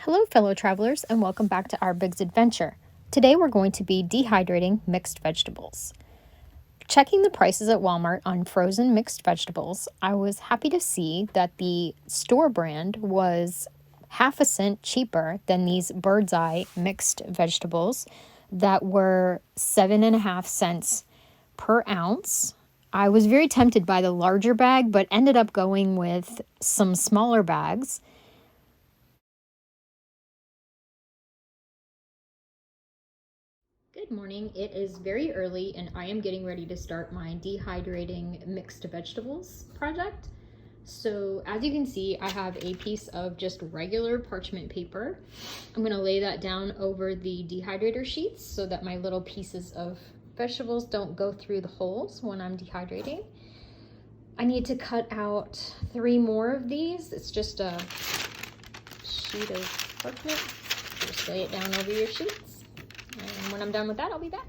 Hello fellow travelers and welcome back to our Big's Adventure. Today we're going to be dehydrating mixed vegetables. Checking the prices at Walmart on frozen mixed vegetables, I was happy to see that the store brand was half a cent cheaper than these Bird's Eye mixed vegetables that were 7.5 cents per ounce. I was very tempted by the larger bag, but ended up going with some smaller bags. Good morning. It is very early and I am getting ready to start my dehydrating mixed vegetables project. So as you can see, I have a piece of just regular parchment paper. I'm going to lay that down over the dehydrator sheets so that my little pieces of vegetables don't go through the holes when I'm dehydrating. I need to cut out 3 more of these. It's just a sheet of parchment. Just lay it down over your sheets. And when I'm done with that, I'll be back.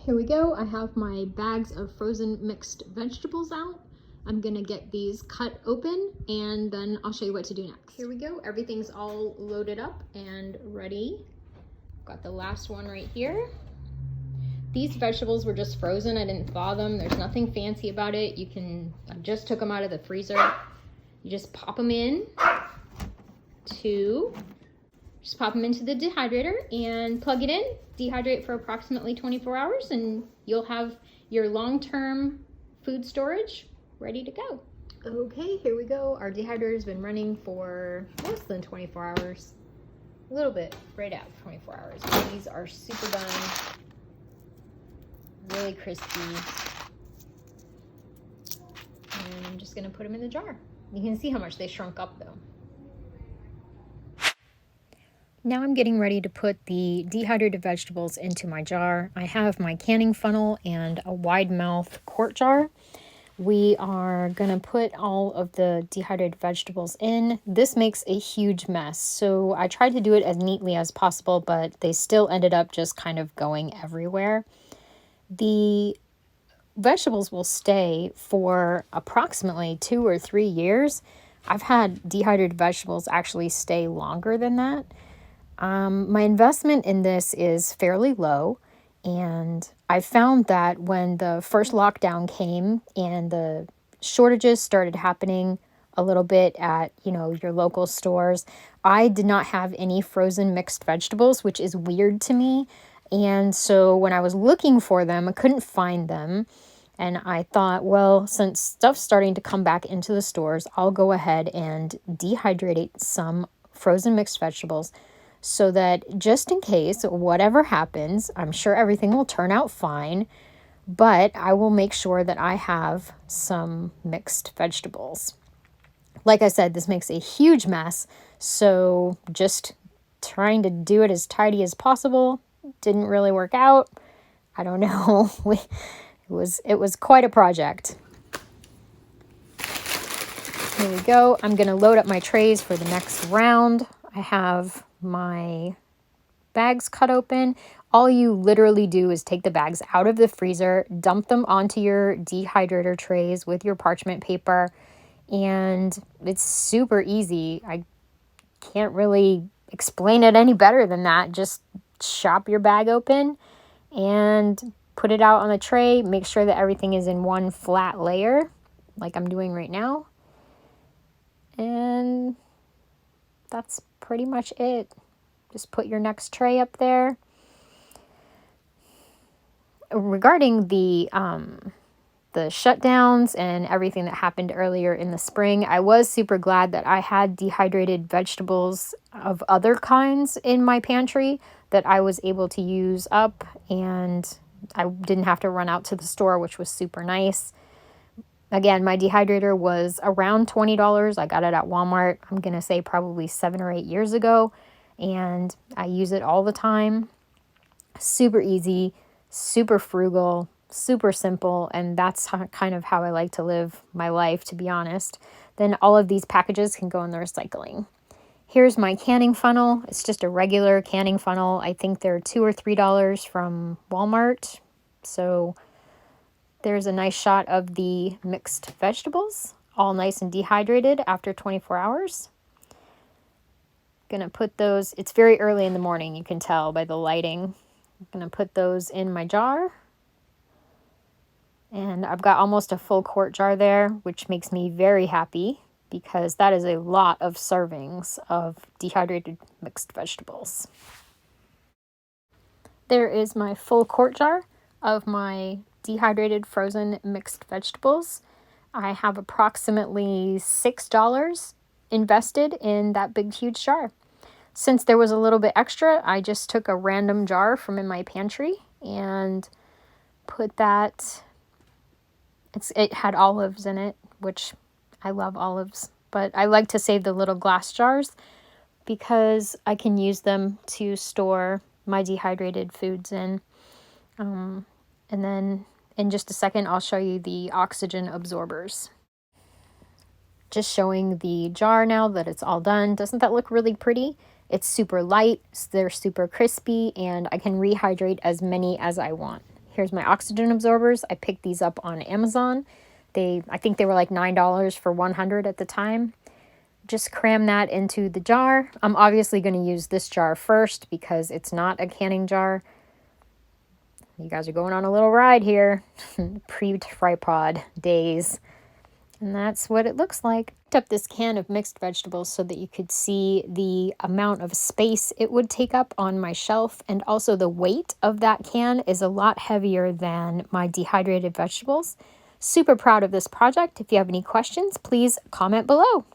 Here we go. I have my bags of frozen mixed vegetables out. I'm gonna get these cut open and then I'll show you what to do next. Here we go. Everything's all loaded up and ready. Got the last one right here. These vegetables were just frozen. I didn't thaw them. There's nothing fancy about it. I just took them out of the freezer. You just pop them in just pop them into the dehydrator and plug it in, dehydrate for approximately 24 hours, and you'll have your long-term food storage ready to go. Okay, here we go. Our dehydrator's been running for less than 24 hours. A little bit, right at 24 hours. These are super done, really crispy. And I'm just gonna put them in the jar. You can see how much they shrunk up though. Now I'm getting ready to put the dehydrated vegetables into my jar. I have my canning funnel and a wide mouth quart jar. We are gonna put all of the dehydrated vegetables in. This makes a huge mess, so I tried to do it as neatly as possible, but they still ended up just kind of going everywhere. The vegetables will stay for approximately 2 or 3 years. I've had dehydrated vegetables actually stay longer than that. My investment in this is fairly low, and I found that when the first lockdown came and the shortages started happening a little bit at, your local stores, I did not have any frozen mixed vegetables, which is weird to me. And so when I was looking for them, I couldn't find them. And I thought, well, since stuff's starting to come back into the stores, I'll go ahead and dehydrate some frozen mixed vegetables, so that just in case whatever happens, I'm sure everything will turn out fine, but I will make sure that I have some mixed vegetables. Like I said, this makes a huge mess, so just trying to do it as tidy as possible didn't really work out. I don't know. It was quite a project. Here we go. I'm going to load up my trays for the next round. I have my bags cut open. All you literally do is take the bags out of the freezer, dump them onto your dehydrator trays with your parchment paper, and it's super easy. I can't really explain it any better than that. Just chop your bag open and put it out on the tray. Make sure that everything is in one flat layer, like I'm doing right now. And that's pretty much it. Just put your next tray up there. Regarding the shutdowns and everything that happened earlier in the spring, I was super glad that I had dehydrated vegetables of other kinds in my pantry that I was able to use up, and I didn't have to run out to the store, which was super nice. Again, my dehydrator was around $20. I got it at Walmart, I'm going to say probably 7 or 8 years ago, and I use it all the time. Super easy, super frugal, super simple, and that's kind of how I like to live my life, to be honest. Then all of these packages can go in the recycling. Here's my canning funnel. It's just a regular canning funnel. I think they're $2 or $3 from Walmart. So there's a nice shot of the mixed vegetables, all nice and dehydrated after 24 hours. Gonna put those, it's very early in the morning, you can tell by the lighting. I'm gonna put those in my jar. And I've got almost a full quart jar there, which makes me very happy because that is a lot of servings of dehydrated mixed vegetables. There is my full quart jar of my dehydrated frozen mixed vegetables. I have approximately $6 invested in that big, huge jar. Since there was a little bit extra, I just took a random jar from in my pantry and put that. It had olives in it, which I love olives, but I like to save the little glass jars because I can use them to store my dehydrated foods in. And then in just a second, I'll show you the oxygen absorbers. Just showing the jar now that it's all done. Doesn't that look really pretty? It's super light, they're super crispy, and I can rehydrate as many as I want. Here's my oxygen absorbers. I picked these up on Amazon. I think they were like $9 for 100 at the time. Just cram that into the jar. I'm obviously going to use this jar first because it's not a canning jar. You guys are going on a little ride here. Pre-tripod days. And that's what it looks like. I picked up this can of mixed vegetables so that you could see the amount of space it would take up on my shelf. And also the weight of that can is a lot heavier than my dehydrated vegetables. Super proud of this project. If you have any questions, please comment below.